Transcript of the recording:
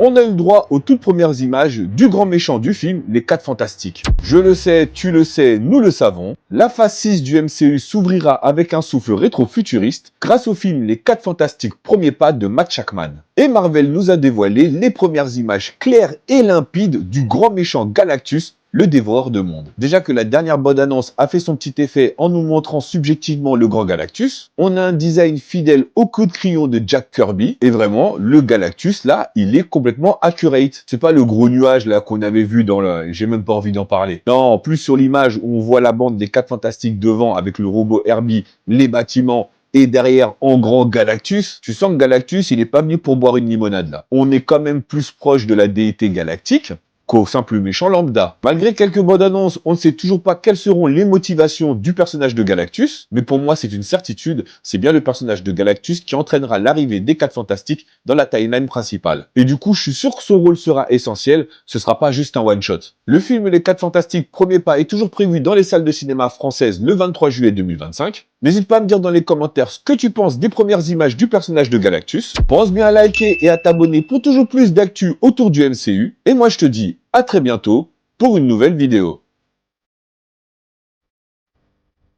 on a eu le droit aux toutes premières images du grand méchant du film, les 4 Fantastiques. Je le sais, tu le sais, nous le savons, la phase 6 du MCU s'ouvrira avec un souffle rétro-futuriste grâce au film Les 4 Fantastiques Premier Pas de Matt Shakman. Et Marvel nous a dévoilé les premières images claires et limpides du grand méchant Galactus, le dévoreur de monde. Déjà que la dernière bande-annonce a fait son petit effet en nous montrant subjectivement le grand Galactus, on a un design fidèle au coup de crayon de Jack Kirby, et vraiment, le Galactus, là, il est complètement accurate. C'est pas le gros nuage, là, qu'on avait vu dans le... J'ai même pas envie d'en parler. Non, en plus, sur l'image où on voit la bande des 4 Fantastiques devant, avec le robot Herbie, les bâtiments, et derrière, en grand Galactus, tu sens que Galactus, il est pas venu pour boire une limonade, là. On est quand même plus proche de la déité galactique qu'au simple méchant lambda. Malgré quelques bandes annonces, on ne sait toujours pas quelles seront les motivations du personnage de Galactus, mais pour moi c'est une certitude, c'est bien le personnage de Galactus qui entraînera l'arrivée des 4 Fantastiques dans la timeline principale. Et du coup, je suis sûr que son rôle sera essentiel, ce sera pas juste un one-shot. Le film Les 4 Fantastiques Premier Pas est toujours prévu dans les salles de cinéma françaises le 23 juillet 2025. N'hésite pas à me dire dans les commentaires ce que tu penses des premières images du personnage de Galactus. Pense bien à liker et à t'abonner pour toujours plus d'actu autour du MCU. Et moi je te dis à très bientôt pour une nouvelle vidéo.